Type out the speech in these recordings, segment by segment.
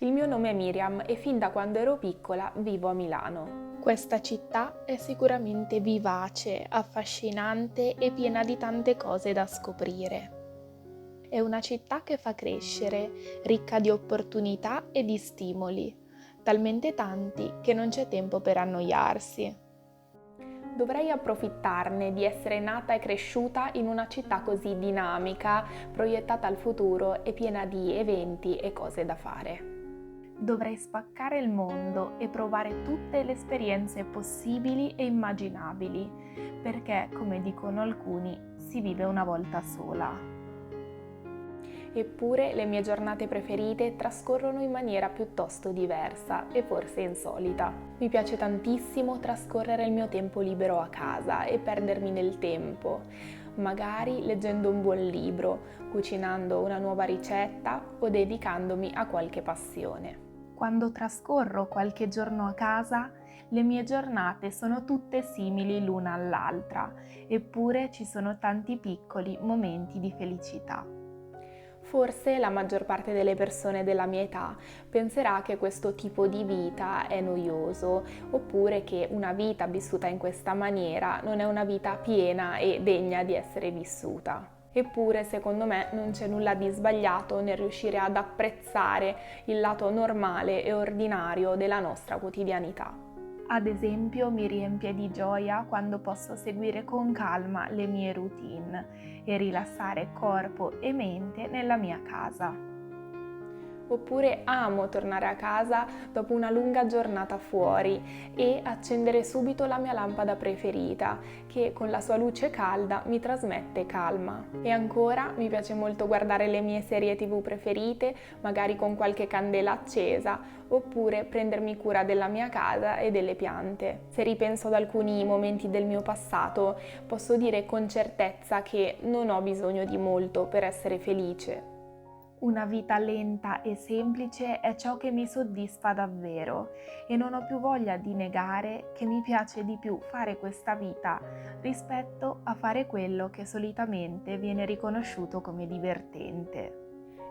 Il mio nome è Miriam e fin da quando ero piccola vivo a Milano. Questa città è sicuramente vivace, affascinante e piena di tante cose da scoprire. È una città che fa crescere, ricca di opportunità e di stimoli, talmente tanti che non c'è tempo per annoiarsi. Dovrei approfittarne di essere nata e cresciuta in una città così dinamica, proiettata al futuro e piena di eventi e cose da fare. Dovrei spaccare il mondo e provare tutte le esperienze possibili e immaginabili, perché, come dicono alcuni, si vive una volta sola. Eppure le mie giornate preferite trascorrono in maniera piuttosto diversa e forse insolita. Mi piace tantissimo trascorrere il mio tempo libero a casa e perdermi nel tempo, magari leggendo un buon libro, cucinando una nuova ricetta o dedicandomi a qualche passione. Quando trascorro qualche giorno a casa, le mie giornate sono tutte simili l'una all'altra, eppure ci sono tanti piccoli momenti di felicità. Forse la maggior parte delle persone della mia età penserà che questo tipo di vita è noioso, oppure che una vita vissuta in questa maniera non è una vita piena e degna di essere vissuta. Eppure, secondo me, non c'è nulla di sbagliato nel riuscire ad apprezzare il lato normale e ordinario della nostra quotidianità. Ad esempio, mi riempie di gioia quando posso seguire con calma le mie routine e rilassare corpo e mente nella mia casa. Oppure amo tornare a casa dopo una lunga giornata fuori e accendere subito la mia lampada preferita, che con la sua luce calda mi trasmette calma. E ancora mi piace molto guardare le mie serie TV preferite, magari con qualche candela accesa, oppure prendermi cura della mia casa e delle piante. Se ripenso ad alcuni momenti del mio passato, posso dire con certezza che non ho bisogno di molto per essere felice. Una vita lenta e semplice è ciò che mi soddisfa davvero e non ho più voglia di negare che mi piace di più fare questa vita rispetto a fare quello che solitamente viene riconosciuto come divertente.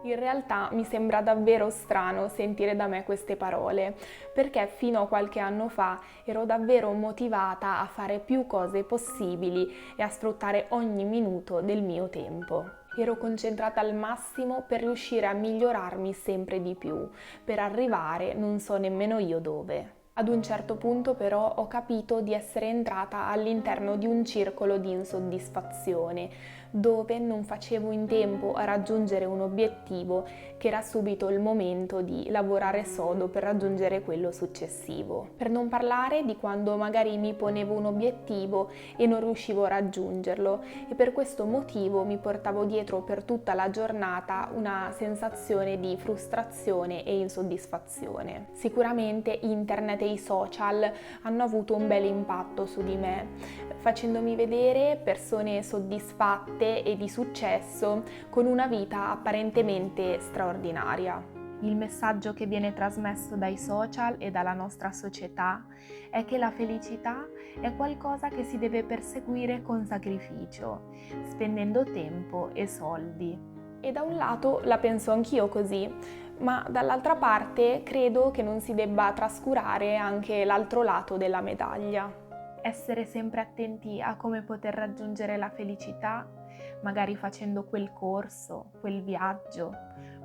In realtà mi sembra davvero strano sentire da me queste parole, perché fino a qualche anno fa ero davvero motivata a fare più cose possibili e a sfruttare ogni minuto del mio tempo. Ero concentrata al massimo per riuscire a migliorarmi sempre di più, per arrivare non so nemmeno io dove. Ad un certo punto però ho capito di essere entrata all'interno di un circolo di insoddisfazione, dove non facevo in tempo a raggiungere un obiettivo che era subito il momento di lavorare sodo per raggiungere quello successivo. Per non parlare di quando magari mi ponevo un obiettivo e non riuscivo a raggiungerlo e per questo motivo mi portavo dietro per tutta la giornata una sensazione di frustrazione e insoddisfazione. Sicuramente internet e i social hanno avuto un bel impatto su di me, facendomi vedere persone soddisfatte e di successo con una vita apparentemente straordinaria. Il messaggio che viene trasmesso dai social e dalla nostra società è che la felicità è qualcosa che si deve perseguire con sacrificio, spendendo tempo e soldi. E da un lato la penso anch'io così, ma dall'altra parte credo che non si debba trascurare anche l'altro lato della medaglia. Essere sempre attenti a come poter raggiungere la felicità, magari facendo quel corso, quel viaggio,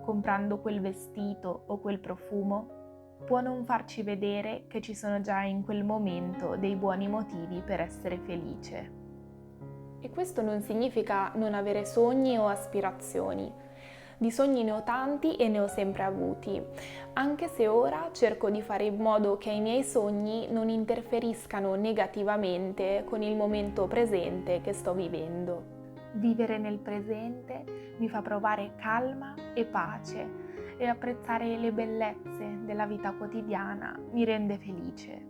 comprando quel vestito o quel profumo, può non farci vedere che ci sono già in quel momento dei buoni motivi per essere felice. E questo non significa non avere sogni o aspirazioni. Di sogni ne ho tanti e ne ho sempre avuti, anche se ora cerco di fare in modo che i miei sogni non interferiscano negativamente con il momento presente che sto vivendo. Vivere nel presente mi fa provare calma e pace e apprezzare le bellezze della vita quotidiana mi rende felice.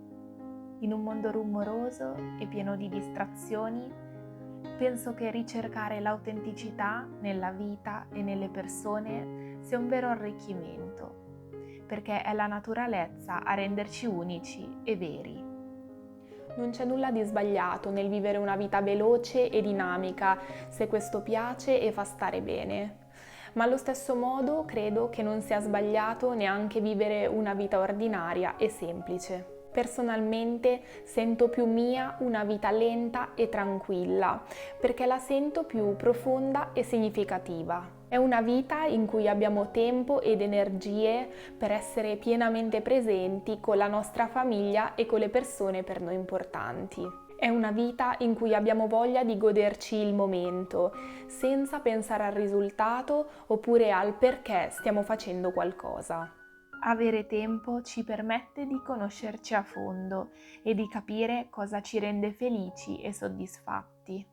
In un mondo rumoroso e pieno di distrazioni, penso che ricercare l'autenticità nella vita e nelle persone sia un vero arricchimento, perché è la naturalezza a renderci unici e veri. Non c'è nulla di sbagliato nel vivere una vita veloce e dinamica, se questo piace e fa stare bene. ma allo stesso modo credo che non sia sbagliato neanche vivere una vita ordinaria e semplice. Personalmente sento più mia una vita lenta e tranquilla, perché la sento più profonda e significativa. È una vita in cui abbiamo tempo ed energie per essere pienamente presenti con la nostra famiglia e con le persone per noi importanti. È una vita in cui abbiamo voglia di goderci il momento, senza pensare al risultato oppure al perché stiamo facendo qualcosa. Avere tempo ci permette di conoscerci a fondo e di capire cosa ci rende felici e soddisfatti.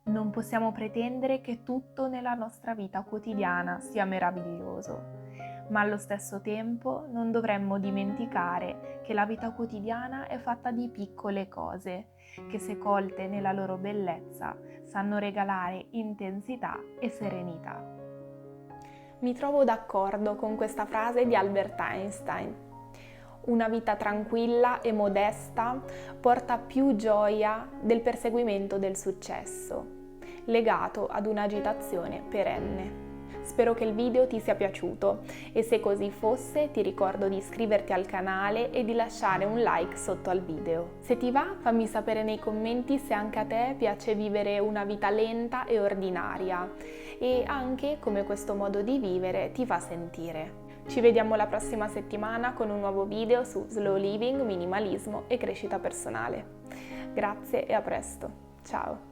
Non possiamo pretendere che tutto nella nostra vita quotidiana sia meraviglioso, ma allo stesso tempo non dovremmo dimenticare che la vita quotidiana è fatta di piccole cose che, se colte nella loro bellezza, sanno regalare intensità e serenità. Mi trovo d'accordo con questa frase di Albert Einstein. Una vita tranquilla e modesta porta più gioia del perseguimento del successo, legato ad un'agitazione perenne. Spero che il video ti sia piaciuto e se così fosse ti ricordo di iscriverti al canale e di lasciare un like sotto al video. Se ti va, fammi sapere nei commenti se anche a te piace vivere una vita lenta e ordinaria e anche come questo modo di vivere ti fa sentire. Ci vediamo la prossima settimana con un nuovo video su slow living, minimalismo e crescita personale. Grazie e a presto. Ciao!